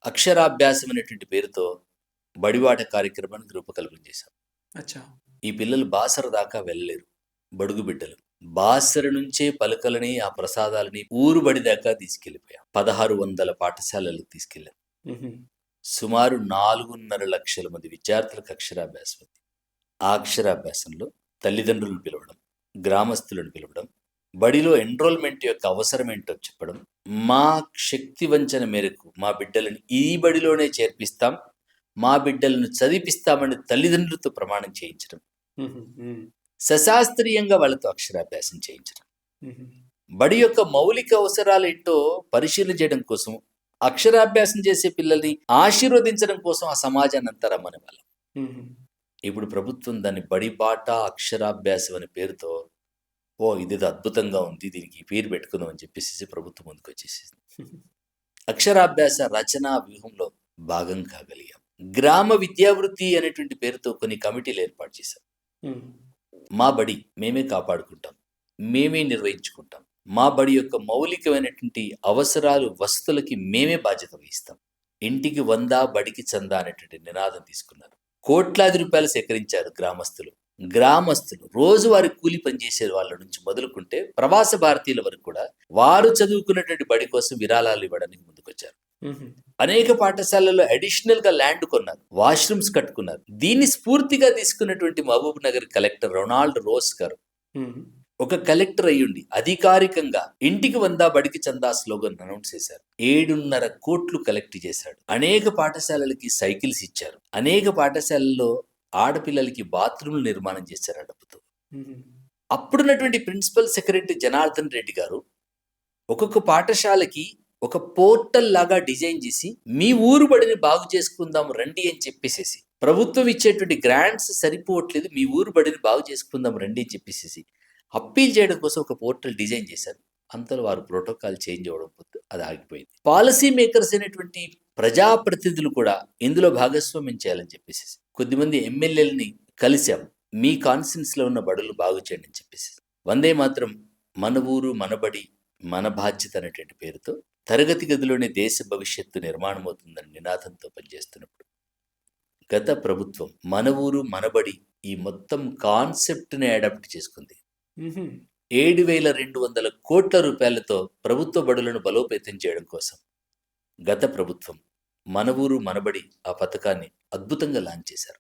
అక్షరాభ్యాసం అనేటువంటి పేరుతో బడిబాట కార్యక్రమానికి రూపకల్పన చేశాం. అచ్చా. ఈ పిల్లలు బాసర దాకా వెళ్ళలేరు. బడుగు బిడ్డలు బాసర నుంచే పలుకలని, ఆ ప్రసాదాలని ఊరు బడి దాకా తీసుకెళ్ళిపోయాం. 1600 పాఠశాలలకు తీసుకెళ్ళాం. సుమారు 4.5 లక్షల మంది విద్యార్థులకు అక్షరాభ్యాసం ఉంది. ఆ అక్షరాభ్యాసంలో తల్లిదండ్రులను పిలవడం, గ్రామస్తులను పిలవడం, బడిలో ఎన్రోల్మెంట్ యొక్క అవసరం ఏంటో చెప్పడం, మా శక్తి వంచన మేరకు మా బిడ్డలను ఈ బడిలోనే చేర్పిస్తాం, మా బిడ్డలను చదివిపిస్తామని తల్లిదండ్రులతో ప్రమాణం చేయించడం, సశాస్త్రీయంగా వాళ్ళతో అక్షరాభ్యాసం చేయించడం, బడి యొక్క మౌలిక అవసరాలు ఏంటో పరిశీలన చేయడం కోసం, అక్షరాభ్యాసం చేసే పిల్లల్ని ఆశీర్వదించడం కోసం ఆ సమాజాన్ని అంతా రమ్మని వాళ్ళం. ఇప్పుడు ప్రభుత్వం దాన్ని బడిబాట అక్షరాభ్యాసం అనే పేరుతో ఇదేదో అద్భుతంగా ఉంది, దీనికి పేరు పెట్టుకుందాం అని చెప్పేసి ప్రభుత్వం ముందుకు వచ్చేసింది. అక్షరాభ్యాస రచన వ్యూహంలో భాగం కాగలిగాం. గ్రామ విద్యావృత్తి అనేటువంటి పేరుతో కొన్ని కమిటీలు ఏర్పాటు చేశాం. మా బడి మేమే కాపాడుకుంటాం, మేమే నిర్వహించుకుంటాం, మా బడి యొక్క మౌలికమైనటువంటి అవసరాలు వసతులకి మేమే బాధ్యత వహిస్తాం. ఇంటికి 100 బడికి చందా అనేటువంటి నినాదం తీసుకున్నారు. కోట్లాది రూపాయలు సేకరించారు గ్రామస్తులు రోజువారి కూలి పనిచేసే వాళ్ళ నుంచి మొదలుకుంటే ప్రవాస భారతీయుల వరకు కూడా వారు చదువుకున్నటువంటి బడి కోసం విరాళాలు ఇవ్వడానికి ముందుకొచ్చారు. అనేక పాఠశాలల్లో అడిషనల్ గా ల్యాండ్ కొన్నారు, వాష్రూమ్స్ కట్టుకున్నారు. దీన్ని స్ఫూర్తిగా తీసుకున్నటువంటి Mahbub Nagar collector Ronald Rose garu ఒక కలెక్టర్ అయ్యుండి అధికారికంగా ఇంటికి 100 బడికి చందా స్లోగన్ అనౌన్స్ చేశారు. 7.5 కోట్లు కలెక్ట్ చేశాడు. అనేక పాఠశాలలకి సైకిల్స్ ఇచ్చారు. అనేక పాఠశాలల్లో ఆడపిల్లలకి బాత్రూమ్లు నిర్మాణం చేశారు ఆ డబ్బుతో. అప్పుడున్నటువంటి ప్రిన్సిపల్ సెక్రటరీ జనార్దన్ రెడ్డి గారు ఒక్కొక్క పాఠశాలకి ఒక పోర్టల్ లాగా డిజైన్ చేసి మీ ఊరు బడిని బాగు చేసుకుందాం రండి అని చెప్పేసేసి, ప్రభుత్వం ఇచ్చేటువంటి గ్రాంట్స్ సరిపోవట్లేదు, మీ ఊరు బడిని బాగు చేసుకుందాం రండి అని చెప్పేసేసి అప్పీల్ చేయడం కోసం ఒక పోర్టల్ డిజైన్ చేశారు. అంతలో వారు ప్రోటోకాల్ చేంజ్ అవ్వడం అది ఆగిపోయింది. పాలసీ మేకర్స్ అయినటువంటి ప్రజాప్రతినిధులు కూడా ఇందులో భాగస్వామ్యం చేయాలని చెప్పేసి కొద్దిమంది ఎమ్మెల్యేలని కలిశాం. మీ కాన్స్టిట్యూన్స్ లో ఉన్న బడులు బాగు చేయండి అని చెప్పేసి. వందే మాత్రం మన ఊరు మనబడి మన బాధ్యత అనేటువంటి పేరుతో తరగతి గదిలోనే దేశ భవిష్యత్తు నిర్మాణం అవుతుందని నినాదంతో పనిచేస్తున్నప్పుడు గత ప్రభుత్వం మన ఊరు మనబడి ఈ మొత్తం కాన్సెప్ట్ని అడాప్ట్ చేసుకుంది. 7,200 కోట్ల రూపాయలతో ప్రభుత్వ బడులను బలోపేతం చేయడం కోసం గత ప్రభుత్వం మన ఊరు మనబడి ఆ పథకాన్ని అద్భుతంగా లాంచ్ చేశారు.